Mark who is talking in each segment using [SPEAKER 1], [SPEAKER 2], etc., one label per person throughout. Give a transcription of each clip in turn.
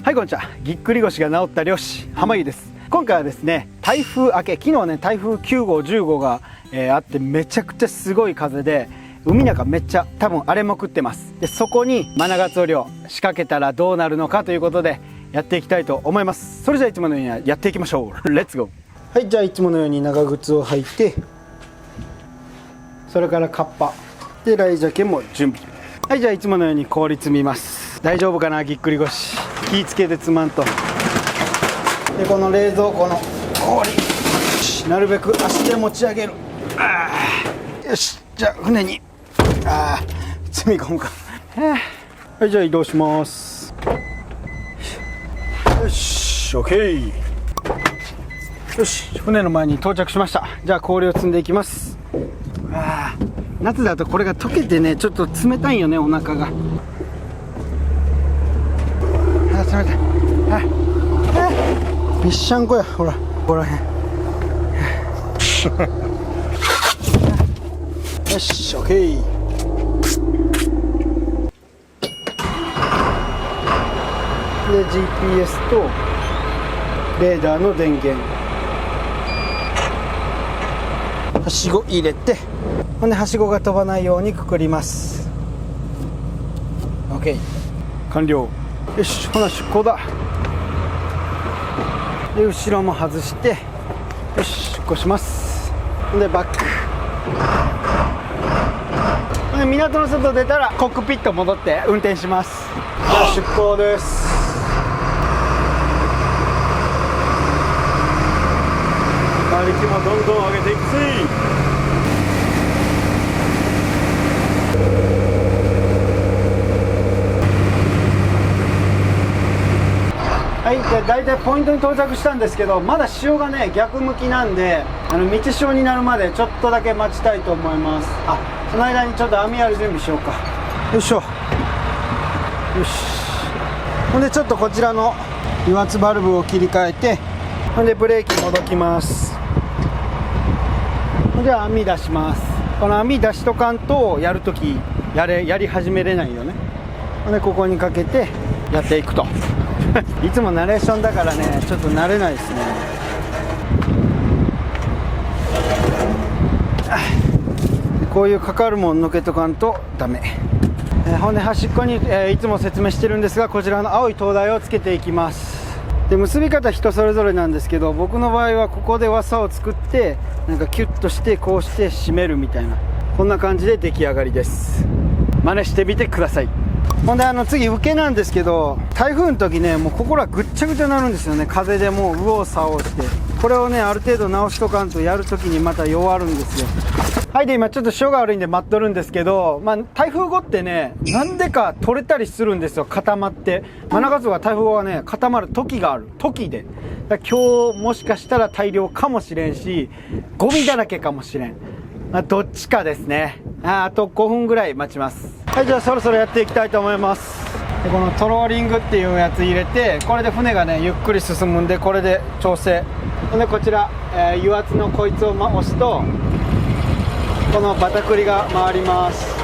[SPEAKER 1] はい、こんにちは。ぎっくり腰が治った漁師濱家です。今回はですね、台風明け、昨日ね台風9号10号が、あってめちゃくちゃすごい風で海なんかめっちゃ多分荒れまくってます。でそこにマナガツオ漁仕掛けたらどうなるのかということでやっていきたいと思います。それじゃあいつものようにやっていきましょう。レッツゴー。はい、じゃあいつものように長靴を履いて、それからカッパでライジャケも準備。はい、じゃあいつものように氷積みます。大丈夫かな、ぎっくり腰。気ぃつけて積まんと。でこの冷蔵庫の氷なるべく足で持ち上げる。よし、じゃあ船に積み込むか。はい、じゃあ移動します。よし OK。 よし、船の前に到着しました。じゃあ氷を積んでいきます。夏だとこれが溶けてねちょっと冷たいよね、お腹が。冷たい。びっしゃんこや、ほらここらへん。よし OK。 で GPS とレーダーの電源、はしご入れて、ほんではしごが飛ばないようにくくります。 OK 完了。よし、ほな出航だ。で後ろも外して、よし出航します。でバックで港の外出たらコックピット戻って運転します。じゃあ出航です。馬力もどんどん上げていくぜ。はい、で大体ポイントに到着したんですけど、まだ潮がね逆向きなんで、満ち潮になるまでちょっとだけ待ちたいと思います。その間にちょっと網やる準備しようか。よいしょ。よし、ほんでちょっとこちらの油圧バルブを切り替えて、ほんでブレーキもどきます。ほんで網出します。この網出しとかんとやるときやり始めれないよね。ほんでここにかけてやっていくと。いつもナレーションだからねちょっと慣れないですね。こういうかかるもんのけとかんとダメ。ほんで端っこに、いつも説明してるんですが、こちらの青い灯台をつけていきます。で結び方人それぞれなんですけど、僕の場合はここで輪っを作ってなんかキュッとしてこうして締めるみたいな、こんな感じで出来上がりです。真似してみてください。ほんで次受けなんですけど、台風の時ねもうここらぐっちゃぐちゃになるんですよね。風でもう右往左往して、これをねある程度直しとかんとやる時にまた弱るんですよ。はい、で今ちょっと潮が悪いんで待っとるんですけど、台風後ってねなんでか取れたりするんですよ、固まって。マナガツオが台風後はね固まる時がある。時でだから今日もしかしたら大量かもしれんし、ゴミだらけかもしれん。どっちかですね。あと5分ぐらい待ちます。はい、じゃあそろそろやっていきたいと思います。でこのトローリングっていうやつ入れて、これで船がねゆっくり進むんで、これで調整。でこちら、油圧のこいつを押すとこのバタクリが回ります。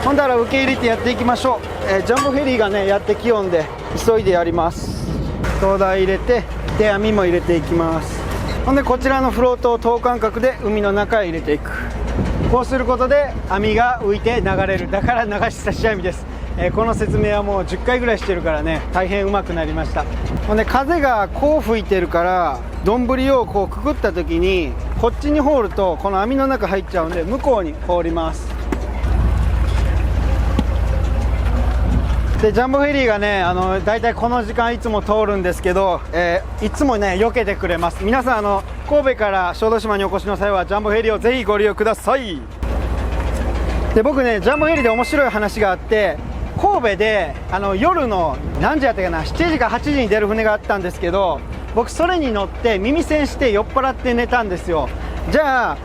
[SPEAKER 1] ほんだら受け入れてやっていきましょう。ジャンボフェリーがねやってきよんで急いでやります。灯台入れて、で網も入れていきます。ほんでこちらのフロートを等間隔で海の中へ入れていく。こうすることで網が浮いて流れる。だから流し差し網です。この説明はもう10回ぐらいしてるからね大変うまくなりました。ほんで風がこう吹いてるから、丼をこうくくった時にこっちに放るとこの網の中入っちゃうんで向こうに放ります。でジャンボフェリーがねだいたいこの時間いつも通るんですけど、いつもね避けてくれます。皆さん神戸から小豆島にお越しの際はジャンボフェリーをぜひご利用ください。で僕ねジャンボフェリーで面白い話があって、神戸で夜の何時やったかな、7時か8時に出る船があったんですけど、僕それに乗って耳栓して酔っ払って寝たんですよ。じゃあ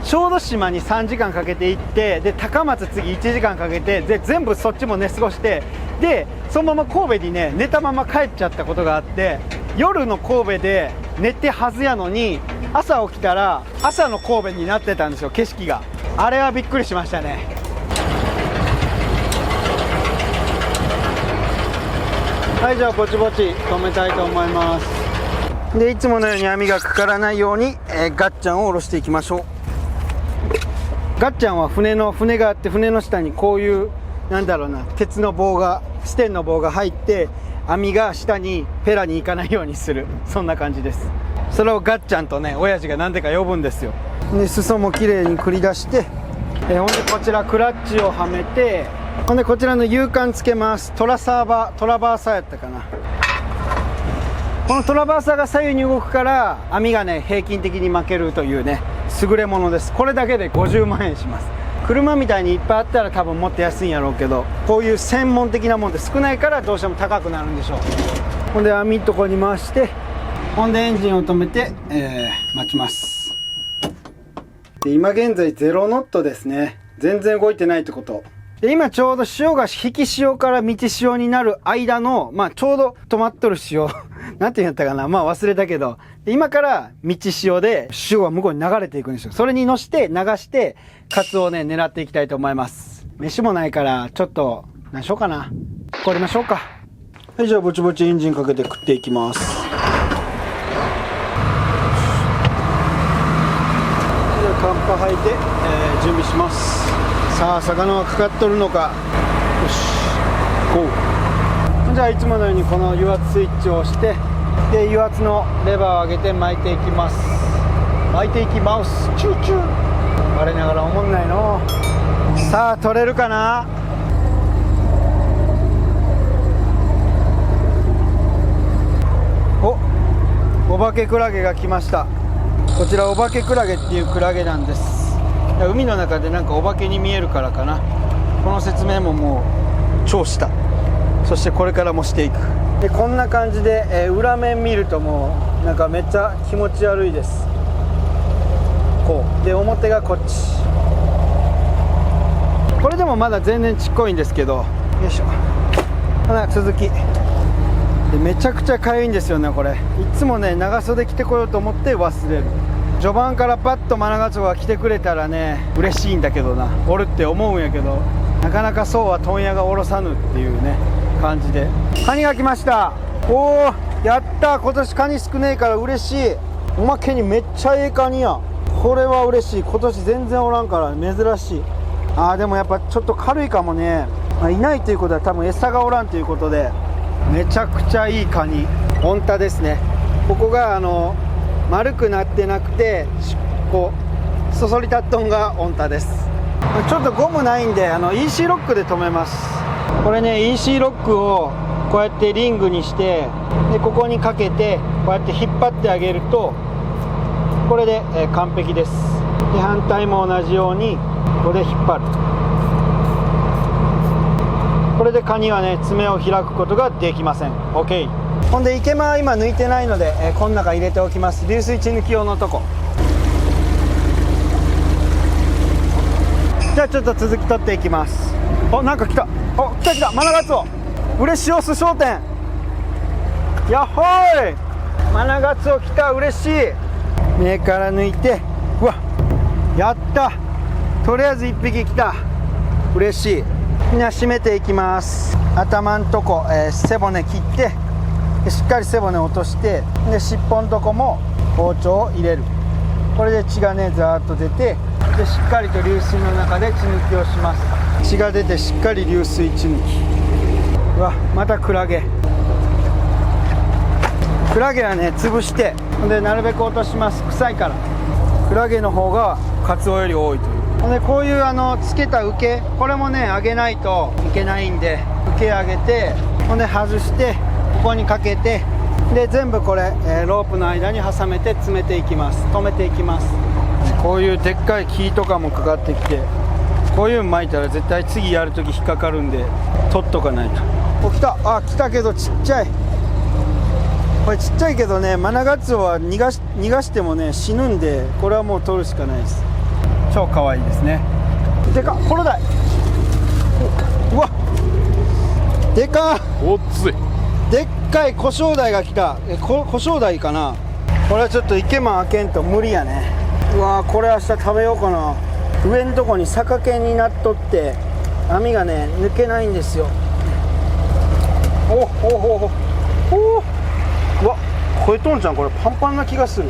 [SPEAKER 1] 小豆島に3時間かけて行って、で高松次1時間かけて、で全部そっちも寝過ごして、でそのまま神戸にね寝たまま帰っちゃったことがあって、夜の神戸で寝てはずやのに朝起きたら朝の神戸になってたんですよ、景色が。あれはびっくりしましたね。はい、じゃあぼちぼち止めたいと思います。でいつものように網がかからないように、ガッチャンを下ろしていきましょう。ガッチャンは船があって、船の下にこういうなんだろうな、鉄の棒がステンの棒が入って、網が下にペラに行かないようにする、そんな感じです。それをガッチャンとね、親父が何でか呼ぶんですよ。で裾もきれいに繰り出して、ほんでこちらクラッチをはめて、ほんでこちらの勇敢つけます。トラバーサーやったかな。このトラバーサーが左右に動くから網がね平均的に巻けるというね優れものです。これだけで50万円します。車みたいにいっぱいあったら多分もっと安いんやろうけど、こういう専門的なもんって少ないからどうしても高くなるんでしょう。ほんで網のとこに回して、ほんでエンジンを止めて、待ちます。で今現在0ノットですね。全然動いてないってこと。で今ちょうど潮が引き潮から満ち潮になる間の、ちょうど止まっとる潮なんて言ったかな、忘れたけど、今から満ち潮で潮は向こうに流れていくんですよ。それに乗して流してカツオをね狙っていきたいと思います。飯もないからちょっと何しようかな、凍りましょうか。はい、じゃあぼちぼちエンジンかけて食っていきます。カンパ履いて、準備します。さあ魚はかかっとるのか。よしゴー。じゃあいつものようにこの油圧スイッチを押して、で油圧のレバーを上げて巻いていきます。巻いていきます。チューチュー。我ながら思んないの。さあ取れるかな。お化けクラゲが来ました。こちらお化けクラゲっていうクラゲなんです。海の中でなんかお化けに見えるからかな。この説明ももう超した。そしてこれからもしていく。でこんな感じで、裏面見るともうなんかめっちゃ気持ち悪いです。こうで表がこっち。これでもまだ全然ちっこいんですけど、よいしょ。ほな続きでめちゃくちゃかゆいんですよね。これいつもね長袖着てこようと思って忘れる。序盤からパッとマナガツオが来てくれたらね嬉しいんだけどな、おるって思うんやけど、なかなかそうは問屋がおろさぬっていうね感じで。カニが来ました。おおやった。今年カニ少ねえから嬉しい。おまけにめっちゃええカニや。これは嬉しい。今年全然おらんから珍しい。でもやっぱちょっと軽いかもね。いないということは多分餌がおらんということで、めちゃくちゃいいカニ。オンタですね。ここが丸くなってなくてこうそそり立っとんがオンタです。ちょっとゴムないんでEC ロックで止めます。これね EC ロックをこうやってリングにして、でここにかけてこうやって引っ張ってあげるとこれで、完璧です。で反対も同じようにこれで引っ張る。これでカニはね爪を開くことができません。 OK。ほんで池間は今抜いてないので、この中入れておきます。流水血抜き用のとこ。じゃあちょっと続き取っていきます。なんか来た。来たマナガツオ。嬉しいオス商店。やっほーいマナガツオ来た。嬉しい。目から抜いて、うわやった。とりあえず1匹来た。嬉しい。みんな締めていきます。頭んとこ、背骨切ってでしっかり背骨落として、で尻尾のとこも包丁を入れる。これで血がねザーッと出て、でしっかりと流水の中で血抜きをします。血が出てしっかり流水血抜き。うわまたクラゲ。クラゲはね潰して、でなるべく落とします。臭いから。クラゲの方がカツオより多いという。でこういうつけた受け、これもね上げないといけないんで、受け上げて、ほんで外してここにかけて、で全部これ、ロープの間に挟めて詰めていきます。止めていきます。こういうでっかい木とかもかかってきて、こういうの巻いたら絶対次やるとき引っかかるんで取っとかないと。来た。来たけどちっちゃい。これちっちゃいけどね、マナガツオは逃がしてもね死ぬんで、これはもう取るしかないです。超可愛いですね。でかっ、コロダイ。うわでかっ。
[SPEAKER 2] おっつい。
[SPEAKER 1] でっかいコショウダイが来た。コショウダイかな。これはちょっと池間開けんと無理やね。うわこれ明日食べようかな。上のとこに逆毛になっとって網がね抜けないんですよ。おおうわ、超えとんじゃん。これパンパンな気がする。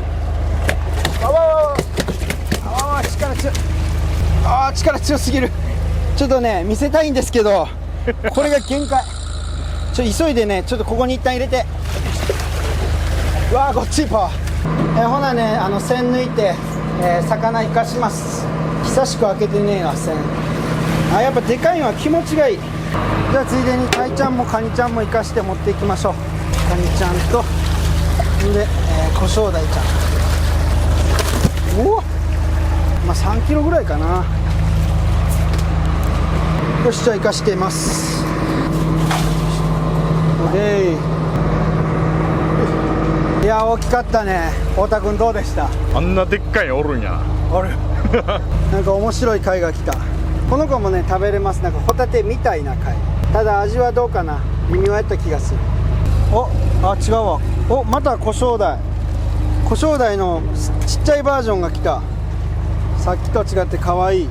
[SPEAKER 1] 力強すぎる。ちょっとね見せたいんですけど、これが限界。急いでね、ちょっとここに一旦入れて。うわー、こっちパワー。ほなね、線抜いて、魚生かします。久しく開けてねえな、線。やっぱでかいのは気持ちがいい。じゃあついでにタイちゃんもカニちゃんも生かして持っていきましょう。カニちゃんとで、コショウダイちゃん。おお、まあ3キロぐらいかな。よし、じゃあ生かしてます。いや大きかったね。太田君どうでした？
[SPEAKER 2] あんなでっかいのおるんや。
[SPEAKER 1] おるなんか面白い貝が来た。この子もね食べれます。なんかホタテみたいな貝。ただ味はどうかな、微妙やった気がする。違うわ。またコショウダイ。コショウダイのちっちゃいバージョンが来た。さっきと違って可愛い。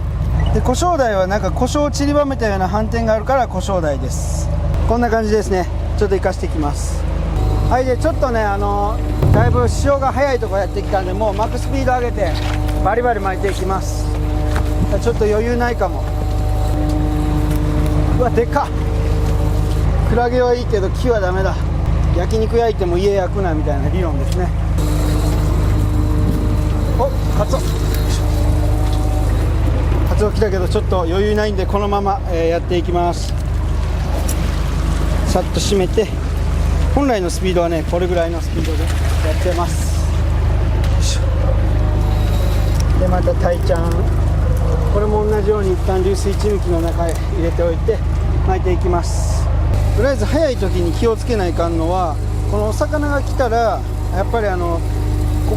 [SPEAKER 1] でコショウダイはなんか胡椒を散りばめたような斑点があるからコショウダイです。こんな感じですね。ちょっと生かしていきます。はい、でちょっとねだいぶ潮が速いところやってきたんで、もうマックスピード上げてバリバリ巻いていきます。ちょっと余裕ないかも。うわでかっ。クラゲはいいけど木はダメだ。焼肉焼いても家焼くなみたいな理論ですね。カツオ来たけどちょっと余裕ないんでこのまま、やっていきます。さっと締めて、本来のスピードはねこれぐらいのスピードでやってます。でまたタイちゃん、これも同じように一旦流水血抜きの中へ入れておいて巻いていきます。とりあえず早い時に気をつけないかんのは、このお魚が来たらやっぱりこ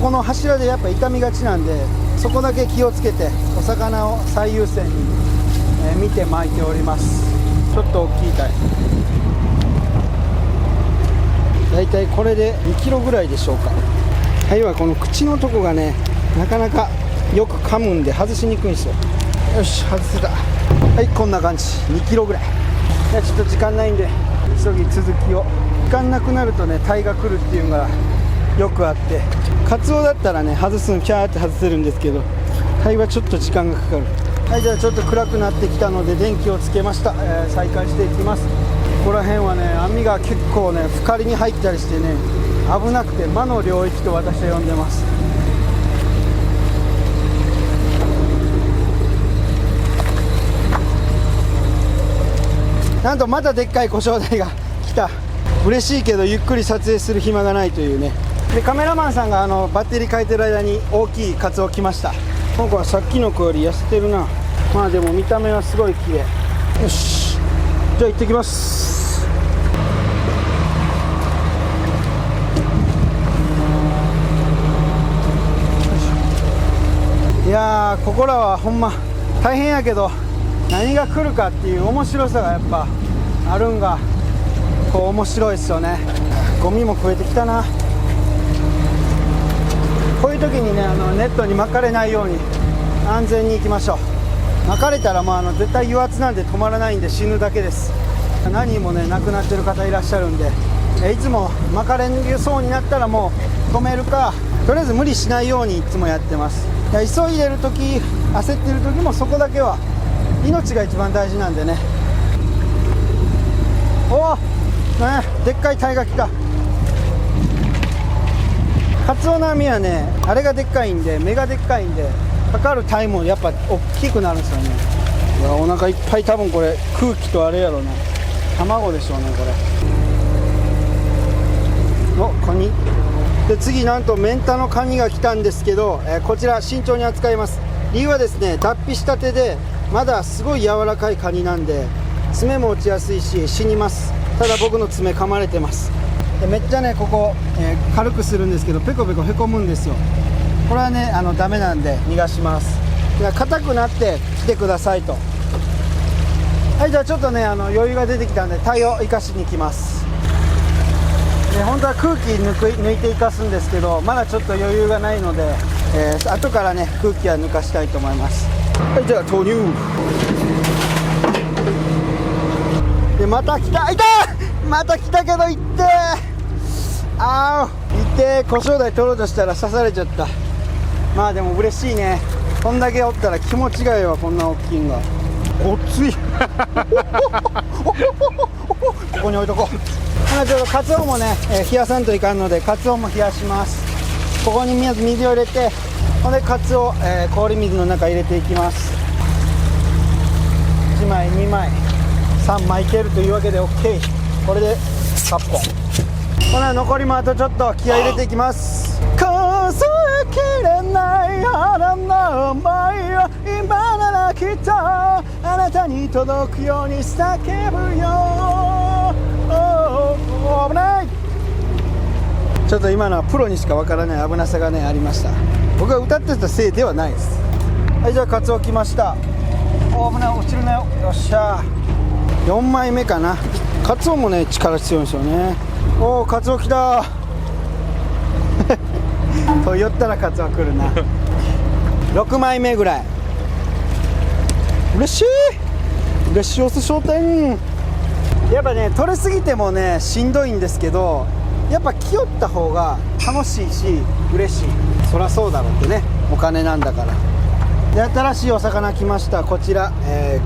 [SPEAKER 1] この柱でやっぱ傷みがちなんで、そこだけ気をつけてお魚を最優先に、見て巻いております。ちょっと大きいタイ、だいたいこれで2キロぐらいでしょうか。はいはこの口のとこがねなかなかよく噛むんで外しにくいんですよ。よし外せた。はいこんな感じ、2キロぐらい。いやちょっと時間ないんで急ぎ続きを。時間なくなるとねタイが来るっていうのがよくあって、カツオだったらね外すのピャーって外せるんですけど、タイはちょっと時間がかかる。はい、じゃあちょっと暗くなってきたので電気をつけました。再開していきます。ここら辺はね網が結構ね光に入ったりしてね危なくて魔の領域と私は呼んでます。なんとまたでっかいコショウダイが来た。嬉しいけどゆっくり撮影する暇がないというね。でカメラマンさんがバッテリー変えてる間に大きいカツオ来ました。この子はさっきの子より痩せてるな。まあでも見た目はすごい綺麗。よしじゃあ行ってきます。いやーここらはほんま大変やけど、何が来るかっていう面白さがやっぱあるんがこう面白いですよね。ゴミも増えてきたな。こういう時にねネットに巻かれないように安全に行きましょう。巻かれたらもう絶対油圧なんで止まらないんで死ぬだけです。何人もね亡くなってる方いらっしゃるんで、いつも巻かれそうになったらもう止めるか、とりあえず無理しないようにいつもやってます。急いでる時焦ってる時もそこだけは命が一番大事なんでね。おお、ね、でっかいタイが来た。カツオの網はねあれがでっかいんで、目がでっかいんでかかるタイもやっぱ大きくなるんですよね。いやお腹いっぱい、多分これ空気とあれやろな、卵でしょうねこれ。カニで次なんとメンタのカニが来たんですけど、こちら慎重に扱います。理由はですね、脱皮したてでまだすごい柔らかいカニなんで爪も落ちやすいし死にます。ただ僕の爪噛まれてます。でめっちゃねここ、軽くするんですけどペコペコへこむんですよ。これはねダメなんで逃がします。硬くなって来てくださいと。はい、じゃあちょっとね余裕が出てきたんでタイを生かしに行きます。本当は空気抜いて生かすんですけど、まだちょっと余裕がないので、後からね空気は抜かしたいと思います。はい、じゃあ投入。でまた来た、いたまた来たけど行ってあー行って小正代取ろうとしたら刺されちゃった。まあでも嬉しいね。こんだけおったら気持ちがいいわ。こんな大きいんがごっついここに置いとこう。ほなちょっとカツオもね、冷やさんといかんのでカツオも冷やします。ここにまず水を入れて、ほんでカツオ、氷水の中入れていきます。1枚2枚3枚いけるというわけで OK。 これで8本。ほな残りもあとちょっと気合い入れていきます。数えきれない花の思いを今ならきっとあなたに届くように叫ぶよ。危ない。ちょっと今のはプロにしかわからない危なさがねありました。僕が歌ってたせいではないです。はい、じゃあカツオ来ました。危ない、落ちるなよ。よっしゃ4枚目かな。カツオもね力必要ですよね。おおカツオ来たと言ったらカツオ来るな6枚目ぐらい。嬉しい嬉しいお寿司商店。やっぱね取れすぎてもねしんどいんですけど、やっぱ来よった方が楽しいし嬉しい。そりゃそうだろうってね、お金なんだから。で新しいお魚来ました。こちら、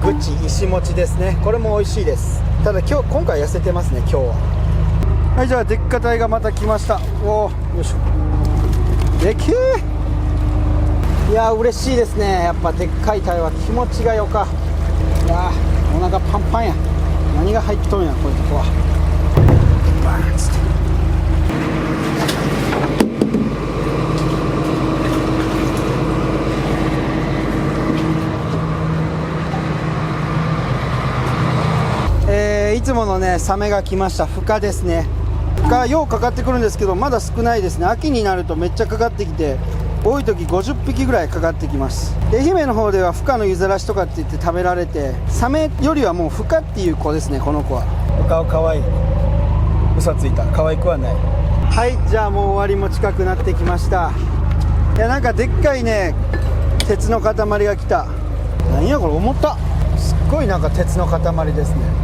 [SPEAKER 1] グチ石餅ですね。これも美味しいです。ただ今回痩せてますね今日は。はい、じゃあでっか鯛がまた来ました。おーよいしょ、でけえ。いや嬉しいですね。やっぱでっかい鯛は気持ちがよか。いやお腹パンパンや。何が入っとんやこういうとこは。バーンつって。いつものねサメが来ました。深ですね。深ようかかってくるんですけどまだ少ないですね。秋になるとめっちゃかかってきて、多い時50匹ぐらいかかってきます。愛媛の方では深の湯ざらしとかって言って食べられて、サメよりはもう深っていう子ですねこの子は。お顔かわいい。嘘ついた、可愛くはない。はい、じゃあもう終わりも近くなってきました。いやなんかでっかいね鉄の塊が来た。なんやこれ重たっ。すっごいなんか鉄の塊ですね。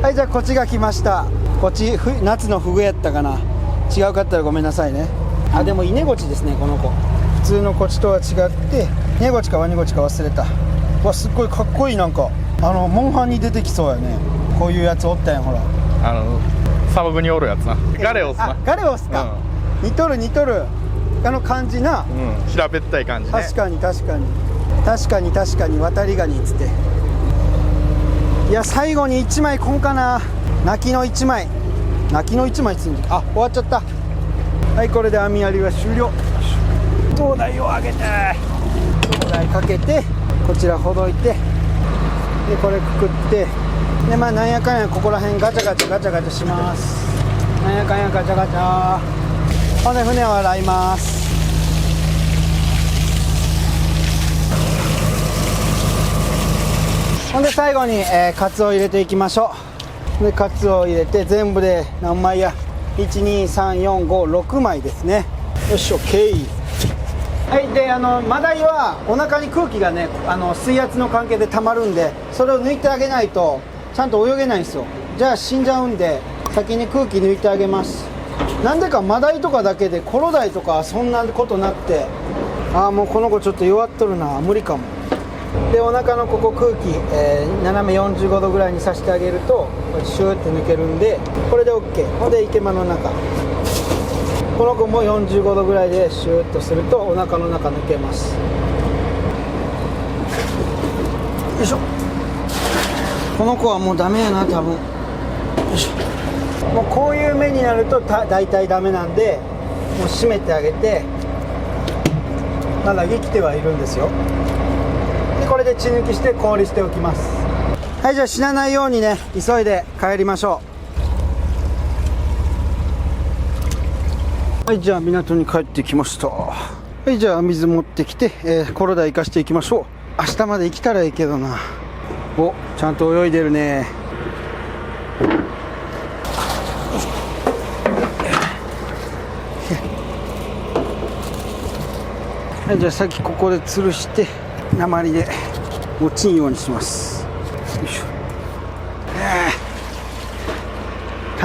[SPEAKER 1] はい、じゃあこっちが来ました。こっち夏のフグやったかな。違うかったらごめんなさいね。あでもイネゴチですねこの子。普通のコチとは違ってイネゴチかワニゴチか忘れた。わすっごいかっこいい。なんかモンハンに出てきそうやね。こういうやつおったやんほら。
[SPEAKER 2] 砂漠におるやつな。ガレオスな。
[SPEAKER 1] あガレオスか、似とる似とる。感じな、
[SPEAKER 2] 平べったい感じね。
[SPEAKER 1] 確かに確かに確かに確かに渡りガニっつって。いや最後に1枚こんかな。泣きの1枚。泣きの1枚つんで、あ終わっちゃった。はい、これで網やりは終了。灯台を上げて灯台かけてこちらほどいて、でこれくくって、でまあなんやかんやここら辺ガチャガチャガチャガチャします。なんやかんやガチャガチャ。ほんで船を洗います。ほんで最後に、カツオを入れていきましょう。でカツオを入れて全部で何枚や、12345枚ですね。よし OK。 はい、でマダイはお腹に空気がね水圧の関係で溜まるんで、それを抜いてあげないとちゃんと泳げないんですよ。じゃあ死んじゃうんで先に空気抜いてあげます。なんでかマダイとかだけでコロダイとかそんなことなくて、ああもうこの子ちょっと弱っとるな、無理かも。でお腹のここ空気、斜め45度ぐらいにさせてあげるとこれシューって抜けるんで、これで OK。 ほんで池間の中、この子も45度ぐらいでシューッとするとお腹の中抜けます。よいしょ。この子はもうダメやな多分。よいしょ。もうこういう目になると大体ダメなんで、もう閉めてあげて。まだ生きてはいるんですよ。でこれで血抜きして氷しておきます。はい、じゃあ死なないようにね急いで帰りましょう。はい、じゃあ港に帰ってきました。はい、じゃあ水持ってきて、コロダイ生かしていきましょう。明日まで生きたらいいけどな。お、ちゃんと泳いでるね。はい、じゃあ先ここで吊るして鉛で落ちんようにします。よいしょ。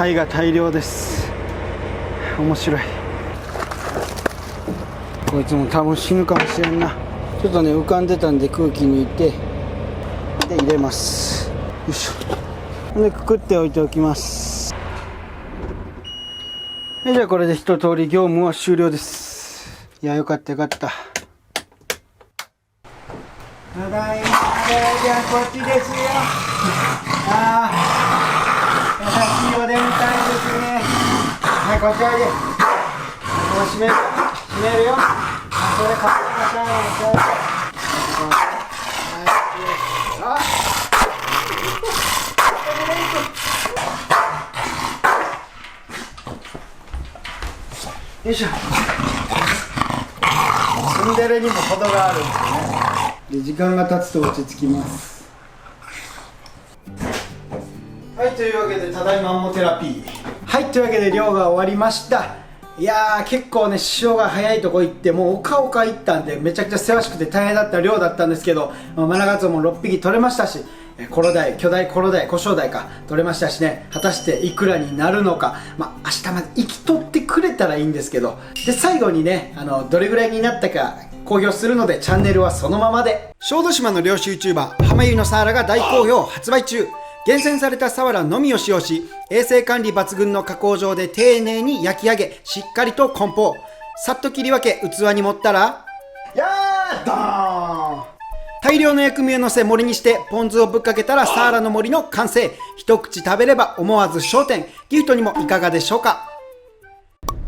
[SPEAKER 1] タイが大量です。面白い。こいつも多分死ぬかもしれんな。ちょっとね浮かんでたんで空気抜いて、で入れます。よいしょ。でくくっておいておきます。じゃあこれで一通り業務は終了です。いや、よかったよかった。ただいま。じゃあこっちですよ。ああ、優しいお出迎えですね。はい、こっちおいで。もう閉めるよ。それ買ってください。よいしょ。ツンデレにも程があるんですよね。で、時間が経つと落ち着きます。はい、というわけでただいまアンモテラピー。はい、というわけで漁が終わりました。いやー、結構ね潮が早いとこ行ってもうおかおか行ったんでめちゃくちゃせわしくて大変だった漁だったんですけど、マナガツオも6匹取れましたし、コロダイ、巨大コロダイ、コショウダイか取れましたしね、果たしていくらになるのか、明日まで生き取ってくれたらいいんですけど、で最後にねどれぐらいになったか公表するのでチャンネルはそのままで。小豆島の漁師 YouTuber 浜ゆいのサワラが大好評発売中。厳選されたサワラのみを使用し、衛生管理抜群の加工場で丁寧に焼き上げ、しっかりと梱包。さっと切り分け器に盛ったら、やードーン。大量の薬味を乗せ盛りにしてポン酢をぶっかけたらサワラの森の完成。一口食べれば思わず焦点。ギフトにもいかがでしょうか。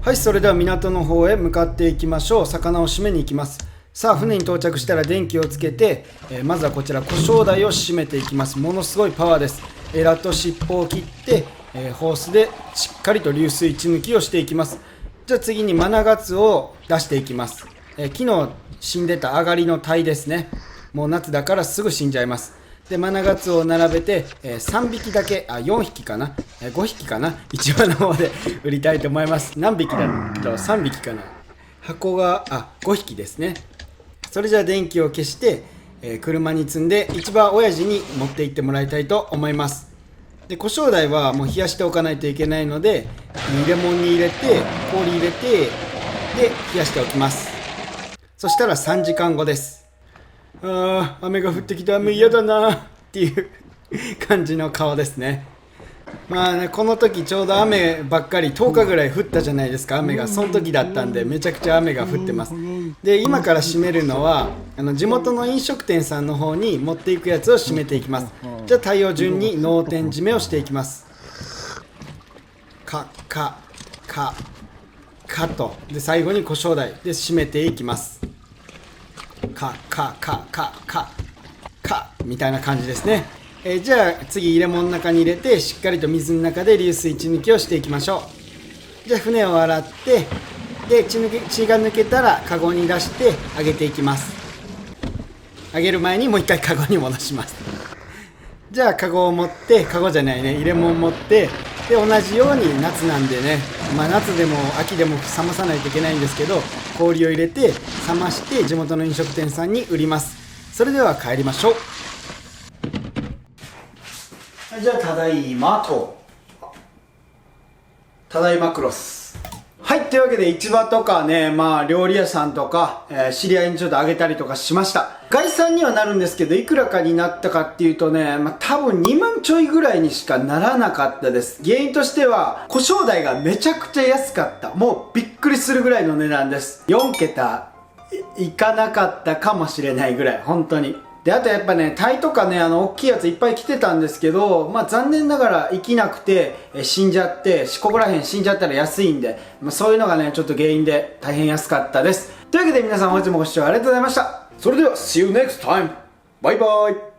[SPEAKER 1] はい、それでは港の方へ向かっていきましょう。魚を締めに行きます。さあ、船に到着したら電気をつけて、まずはこちらコショウダイを締めていきます。ものすごいパワーです。エラと尻尾を切って、ホースでしっかりと流水血抜きをしていきます。じゃあ次にマナガツオを出していきます。昨日死んでたアガリのタイですね。もう夏だからすぐ死んじゃいます。でマナガツオを並べて、3匹だけ、4匹かな、5匹かな、市場の方で売りたいと思います。何匹だと3匹かな、箱が5匹ですね。それじゃあ電気を消して、車に積んで市場親父に持って行ってもらいたいと思います。でコショウダイはもう冷やしておかないといけないので、レモンに入れて氷入れてで冷やしておきます。そしたら3時間後です。雨が降ってきて雨嫌だなっていう感じの顔ですね。この時ちょうど雨ばっかり10日ぐらい降ったじゃないですか。雨がその時だったんでめちゃくちゃ雨が降ってます。で今から締めるのは地元の飲食店さんの方に持っていくやつを締めていきます。じゃあ対応順に脳天締めをしていきます。カとで最後にコショウダイで締めていきます。カみたいな感じですね。じゃあ次入れ物の中に入れてしっかりと水の中で流水血抜きをしていきましょう。じゃあ船を洗ってで血が抜けたらカゴに出して揚げていきます。揚げる前にもう一回カゴに戻します。じゃあカゴを持って入れ物を持ってで同じように夏なんでね、夏でも秋でも冷まさないといけないんですけど、氷を入れて冷まして地元の飲食店さんに売ります。それでは帰りましょう。じゃあただいまクロス。はい、というわけで市場とかね、料理屋さんとか、知り合いにちょっとあげたりとかしました。概算にはなるんですけど、いくらかになったかっていうとね、多分2万ちょいぐらいにしかならなかったです。原因としてはコショウダイがめちゃくちゃ安かった。もうびっくりするぐらいの値段です。4桁いかなかったかもしれないぐらい、本当に。であとやっぱね、タイとかね、大きいやついっぱい来てたんですけど、残念ながら生きなくて死んじゃって、ここら辺死んじゃったら安いんで、そういうのがねちょっと原因で大変安かったです。というわけで皆さん本日もご視聴ありがとうございました。それでは See you next time! バイバイ。